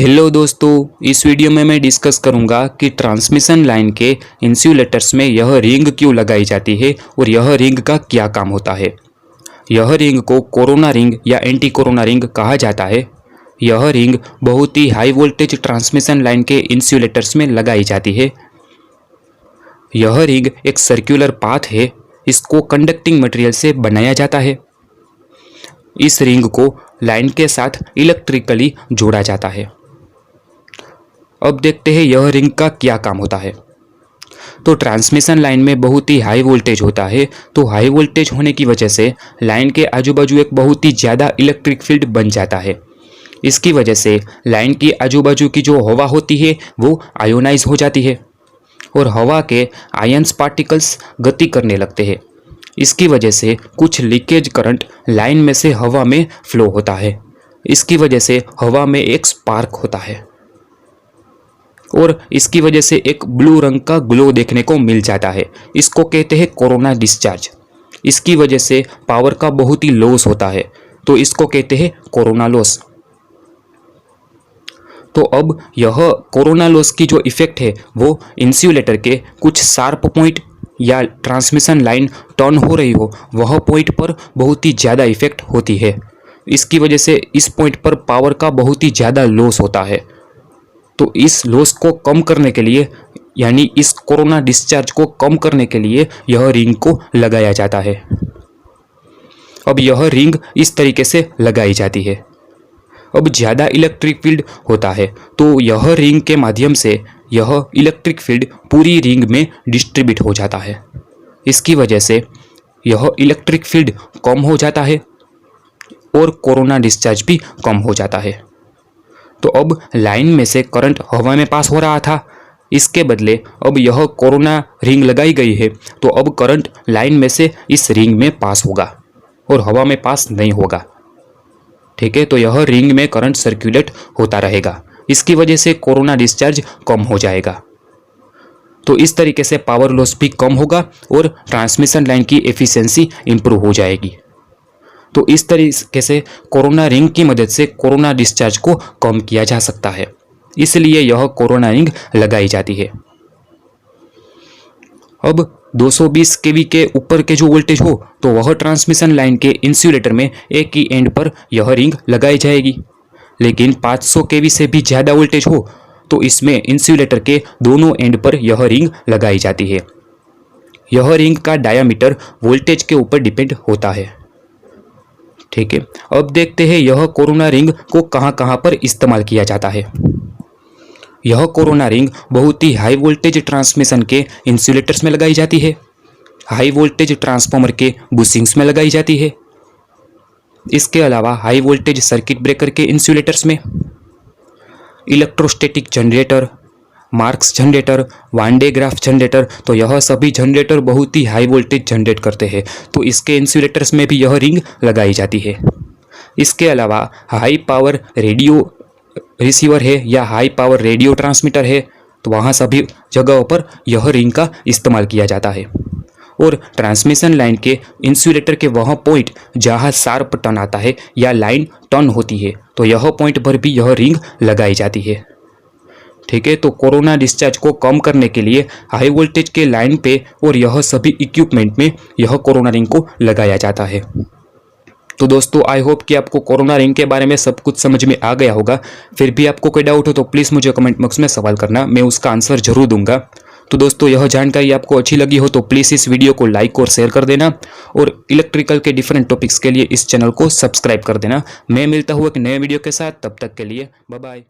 Hello दोस्तों, इस video में मैं डिस्कस करूंगा कि ट्रांसमिशन लाइन के इंसुलेटर्स में यह रिंग क्यों लगाई जाती है और यह रिंग का क्या काम होता है। यह रिंग को कोरोना रिंग या एंटी कोरोना रिंग कहा जाता है। यह रिंग बहुत ही हाई वोल्टेज ट्रांसमिशन लाइन के इंसुलेटर्स में लगाई जाती है। यह रिंग एक सर्कुलर पाथ है। इसको कंडक्टिंग मटेरियल से बनाया जाता है। इस रिंग को लाइन के साथ इलेक्ट्रिकली जोड़ा जाता है। अब देखते हैं यह रिंग का क्या काम होता है। तो ट्रांसमिशन लाइन में बहुत ही हाई वोल्टेज होता है। तो हाई वोल्टेज होने की वजह से लाइन के आजू बाजू एक बहुत ही ज़्यादा इलेक्ट्रिक फील्ड बन जाता है। इसकी वजह से लाइन की आजू बाजू की जो हवा होती है वो आयोनाइज हो जाती है और हवा के आयंस पार्टिकल्स गति करने लगते हैं। इसकी वजह से कुछ लीकेज करंट लाइन में से हवा में फ्लो होता है। इसकी वजह से हवा में एक स्पार्क होता है और इसकी वजह से एक ब्लू रंग का ग्लो देखने को मिल जाता है। इसको कहते हैं कोरोना डिस्चार्ज। इसकी वजह से पावर का बहुत ही लॉस होता है, तो इसको कहते हैं कोरोना लॉस। तो अब यह कोरोना लॉस की जो इफेक्ट है वो इंसुलेटर के कुछ शार्प पॉइंट या ट्रांसमिशन लाइन टर्न हो रही हो वह पॉइंट पर बहुत ही ज़्यादा इफेक्ट होती है। इसकी वजह से इस पॉइंट पर पावर का बहुत ही ज़्यादा लॉस होता है। तो इस लॉस को कम करने के लिए, यानी इस कोरोना डिस्चार्ज को कम करने के लिए यह रिंग को लगाया जाता है। अब यह रिंग इस तरीके से लगाई जाती है। अब ज़्यादा इलेक्ट्रिक फील्ड होता है तो यह रिंग के माध्यम से यह इलेक्ट्रिक फील्ड पूरी रिंग में डिस्ट्रीब्यूट हो जाता है। इसकी वजह से यह इलेक्ट्रिक फील्ड कम हो जाता है और कोरोना डिस्चार्ज भी कम हो जाता है। तो अब लाइन में से करंट हवा में पास हो रहा था, इसके बदले अब यह कोरोना रिंग लगाई गई है तो अब करंट लाइन में से इस रिंग में पास होगा और हवा में पास नहीं होगा। ठीक है, तो यह रिंग में करंट सर्कुलेट होता रहेगा। इसकी वजह से कोरोना डिस्चार्ज कम हो जाएगा। तो इस तरीके से पावर लॉस भी कम होगा और ट्रांसमिशन लाइन की एफिशिएंसी इंप्रूव हो जाएगी। तो इस तरीके से कोरोना रिंग की मदद से कोरोना डिस्चार्ज को कम किया जा सकता है, इसलिए यह कोरोना रिंग लगाई जाती है। अब 220 केवी के ऊपर के जो वोल्टेज हो तो वह ट्रांसमिशन लाइन के इंसुलेटर में एक ही एंड पर यह रिंग लगाई जाएगी। लेकिन 500 केवी से भी ज़्यादा वोल्टेज हो तो इसमें इंसुलेटर के दोनों एंड पर यह रिंग लगाई जाती है। यह रिंग का डायामीटर वोल्टेज के ऊपर डिपेंड होता है। ठीक है, अब देखते हैं यह कोरोना रिंग को कहां कहां पर इस्तेमाल किया जाता है। यह कोरोना रिंग बहुत ही हाई वोल्टेज ट्रांसमिशन के इंसुलेटर्स में लगाई जाती है। हाई वोल्टेज ट्रांसफार्मर के बुशिंग्स में लगाई जाती है। इसके अलावा हाई वोल्टेज सर्किट ब्रेकर के इंसुलेटर्स में, electrostatic generator, marks generator, one day graph generator, तो यह सभी जनरेटर बहुत ही हाई वोल्टेज जनरेट करते हैं, तो इसके इंसुलेटर्स में भी यह रिंग लगाई जाती है। इसके अलावा हाई पावर रेडियो रिसीवर है या हाई पावर रेडियो ट्रांसमीटर है, तो वहाँ सभी जगहों पर यह रिंग का इस्तेमाल किया जाता है। और ट्रांसमिशन लाइन के इंसुलेटर के वह पॉइंट जहाँ शार्प टर्न आता है या लाइन टर्न होती है तो यह पॉइंट पर भी यह रिंग लगाई जाती है। ठीक है, तो कोरोना डिस्चार्ज को कम करने के लिए हाई वोल्टेज के लाइन पे और यह सभी इक्विपमेंट में यह कोरोना रिंग को लगाया जाता है। तो दोस्तों, आई होप कि आपको कोरोना रिंग के बारे में सब कुछ समझ में आ गया होगा। फिर भी आपको कोई डाउट हो तो प्लीज़ मुझे कमेंट बॉक्स में सवाल करना, मैं उसका आंसर जरूर दूंगा। तो दोस्तों, यह जानकारी आपको अच्छी लगी हो तो प्लीज़ इस वीडियो को लाइक और शेयर कर देना और इलेक्ट्रिकल के डिफरेंट टॉपिक्स के लिए इस चैनल को सब्सक्राइब कर देना। मैं मिलता हूँ एक नए वीडियो के साथ, तब तक के लिए बाय बाय।